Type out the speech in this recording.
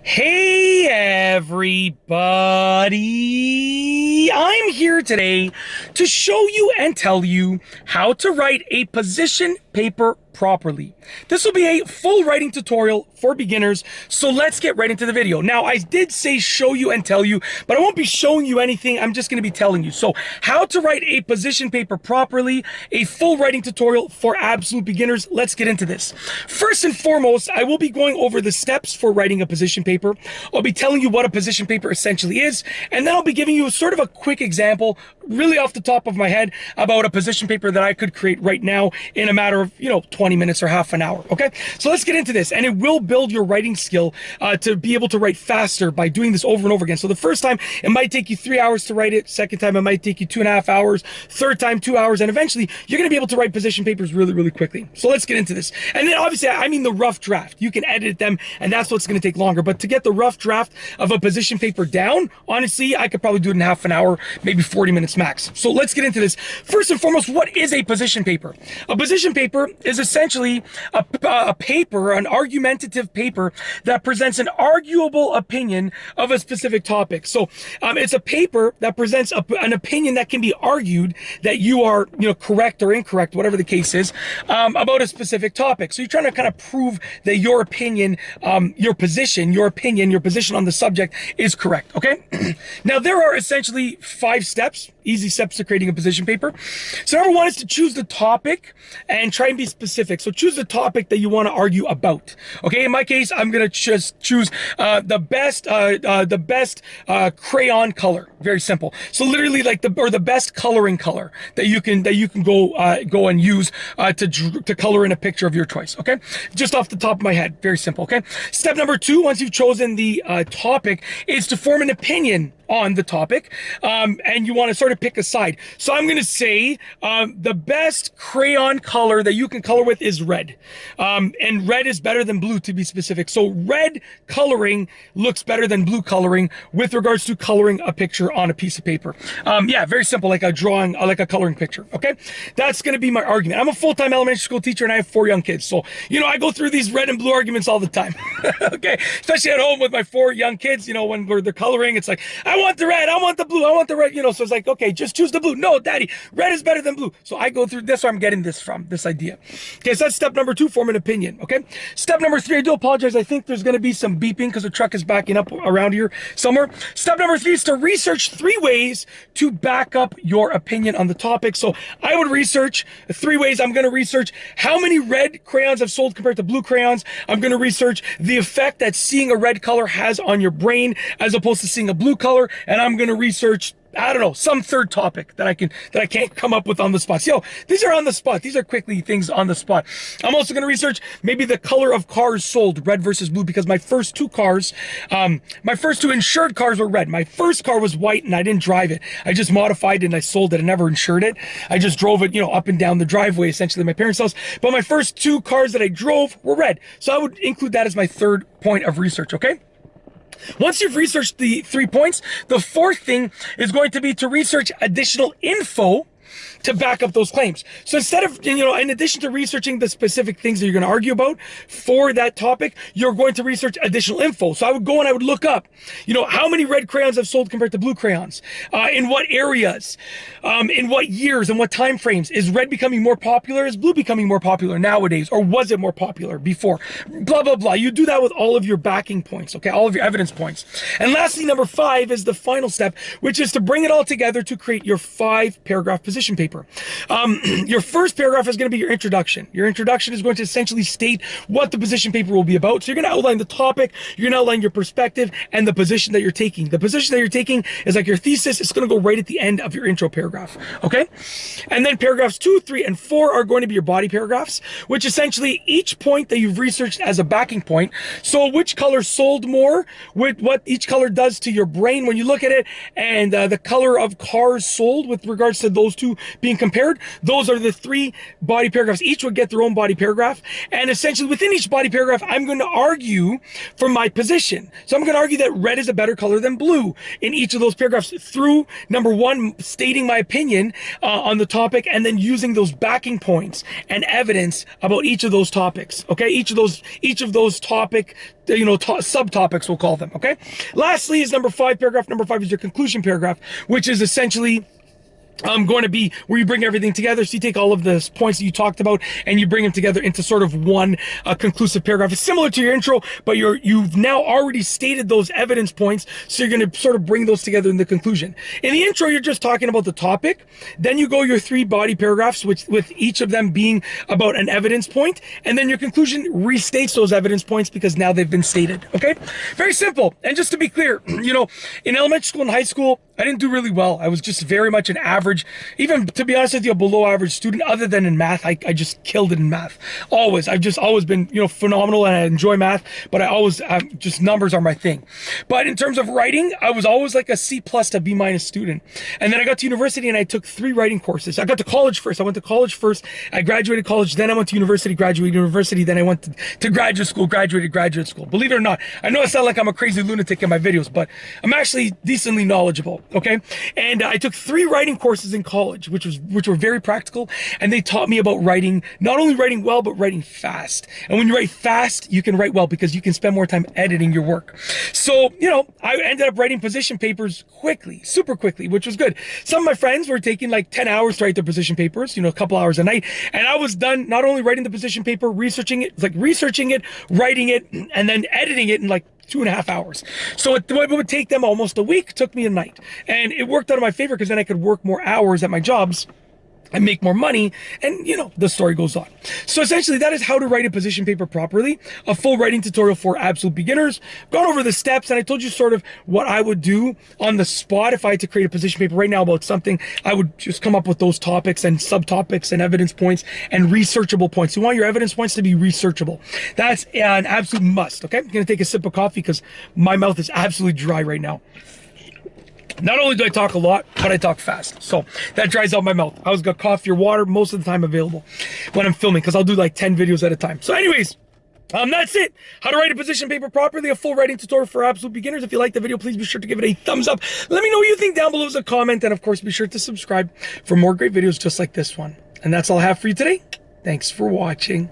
Hey everybody! I'm here today to show you and tell you how to write a position paper properly. This will be a full writing tutorial for beginners, so let's get right into the video. Now, I did say show you and tell you, but I won't be showing you anything. I'm just going to be telling you. So, how to write a position paper properly, a full writing tutorial for absolute beginners. Let's get into this. First and foremost, I will be going over the steps for writing a position paper. I'll be telling you what a position paper essentially is, and then I'll be giving you sort of a quick example, really off the top of my head, about a position paper that I could create right now in a matter of, 20 minutes or half an hour. Okay, so let's get into this, and it will build your writing skill to be able to write faster by doing this over and over again. So the first time it might take you 3 hours to write it, second time it might take you 2.5 hours, third time 2 hours, and eventually you're going to be able to write position papers really, really quickly. So let's get into this. And then obviously, I mean the rough draft. You can edit them, and that's what's going to take longer. But to get the rough draft of a position paper down, honestly, I could probably do it in half an hour, maybe 40 minutes max. So let's get into this. First and foremost, what is a position paper? A position paper is essentially a paper, an argumentative paper that presents an arguable opinion of a specific topic. So it's a paper that presents an opinion that can be argued that you are, correct or incorrect, whatever the case is, about a specific topic. So you're trying to kind of prove that your opinion, your position on the subject is correct. Okay. Now there are essentially 5 steps. Easy steps to creating a position paper. So number 1 is to choose the topic and try and be specific. So choose the topic that you want to argue about. Okay, in my case, I'm gonna just choose the best crayon color. Very simple. So literally like the best coloring color that you can go and use to color in a picture of your choice. Okay, just off the top of my head. Very simple. Okay. Step number 2, once you've chosen the topic, is to form an opinion on the topic, and you want to sort of pick a side. So I'm going to say the best crayon color that you can color with is red, and red is better than blue, to be specific. So red coloring looks better than blue coloring with regards to coloring a picture on a piece of paper. Yeah, very simple, like a drawing, like a coloring picture. Okay, that's going to be my argument. I'm a full-time elementary school teacher and I have 4 young kids, so I go through these red and blue arguments all the time. Okay, especially at home with my 4 young kids. When they're coloring, it's like, I want the red, I want the blue, I want the red, so it's like, okay, just choose the blue. No, daddy, red is better than blue. So I go through this, where I'm getting this from, this idea. Okay, so that's step number 2, form an opinion. Okay, step number 3, I do apologize, I think there's going to be some beeping because the truck is backing up around here somewhere. Step number 3 is to research 3 ways to back up your opinion on the topic. So I would research 3 ways. I'm going to research how many red crayons have sold compared to blue crayons. I'm going to research the effect that seeing a red color has on your brain as opposed to seeing a blue color. And I'm going to research, I don't know, some third topic that I can't come up with on the spot. So these are on the spot. These are quickly things on the spot. I'm also going to research maybe the color of cars sold, red versus blue, because my first 2 cars, my first 2 insured cars were red. My first car was white and I didn't drive it. I just modified it and I sold it. I never insured it. I just drove it, up and down the driveway, essentially, my parents' house. But my first 2 cars that I drove were red. So I would include that as my third point of research. Okay. Once you've researched the 3 points, the 4th thing is going to be to research additional info to back up those claims. So instead of, in addition to researching the specific things that you're going to argue about for that topic, you're going to research additional info. So I would go and I would look up, how many red crayons have sold compared to blue crayons, in what areas, in what years, and what time frames. Is red becoming more popular? Is blue becoming more popular nowadays? Or was it more popular before? Blah, blah, blah. You do that with all of your backing points, okay? All of your evidence points. And lastly, number 5 is the final step, which is to bring it all together to create your 5-paragraph position paper. Your first paragraph is going to be your introduction. Your introduction is going to essentially state what the position paper will be about. So you're going to outline the topic, you're going to outline your perspective, and the position that you're taking. The position that you're taking is like your thesis. It's going to go right at the end of your intro paragraph. Okay? And then paragraphs 2, 3, and 4 are going to be your body paragraphs, which essentially each point that you've researched as a backing point. So which color sold more, with what each color does to your brain when you look at it, and the color of cars sold with regards to those 2 two being compared, those are the three body paragraphs. Each would get their own body paragraph. And essentially within each body paragraph, I'm going to argue for my position. So I'm going to argue that red is a better color than blue in each of those paragraphs through, number one, stating my opinion on the topic, and then using those backing points and evidence about each of those topics. Okay, each of those topic, subtopics, we'll call them. Okay. Lastly is number 5 paragraph. Number 5 is your conclusion paragraph, which is essentially going to be where you bring everything together. So you take all of the points that you talked about and you bring them together into sort of one conclusive paragraph. It's similar to your intro, but you've now already stated those evidence points. So you're going to sort of bring those together in the conclusion. In the intro, you're just talking about the topic. Then you go your 3 body paragraphs, which with each of them being about an evidence point. And then your conclusion restates those evidence points because now they've been stated. Okay. Very simple. And just to be clear, in elementary school and high school, I didn't do really well. I was just very much an average, even to be honest with you, a below average student. Other than in math, I just killed it in math. Always. I've just always been, phenomenal, and I enjoy math, but I always, just numbers are my thing. But in terms of writing, I was always like a C+ to B- student. And then I got to university and I took 3 writing courses. I got to college first. I went to college first. I graduated college. Then I went to university, graduated university. Then I went to graduate school, graduated graduate school. Believe it or not, I know I sound like I'm a crazy lunatic in my videos, but I'm actually decently knowledgeable. Okay. And I took 3 writing courses in college, which were very practical. And they taught me about writing, not only writing well, but writing fast. And when you write fast, you can write well because you can spend more time editing your work. So, I ended up writing position papers quickly, super quickly, which was good. Some of my friends were taking like 10 hours to write their position papers, a couple hours a night. And I was done not only writing the position paper, researching it, writing it, and then editing it in like 2.5 hours. So it would take them almost a week. It took me a night. And it worked out in my favor because then I could work more hours at my jobs and make more money, and the story goes on. So essentially that is how to write a position paper properly, a full writing tutorial for absolute beginners. Gone over the steps, and I told you sort of what I would do on the spot if I had to create a position paper right now about something. I would just come up with those topics and subtopics and evidence points and researchable points. You want your evidence points to be researchable. That's an absolute must. Okay, I'm gonna take a sip of coffee because my mouth is absolutely dry right now. Not only do I talk a lot, but I talk fast. So that dries out my mouth. I always got coffee or water most of the time available when I'm filming, because I'll do like 10 videos at a time. So anyways, that's it. How to write a position paper properly, a full writing tutorial for absolute beginners. If you like the video, please be sure to give it a thumbs up. Let me know what you think down below as a comment. And of course, be sure to subscribe for more great videos just like this one. And that's all I have for you today. Thanks for watching.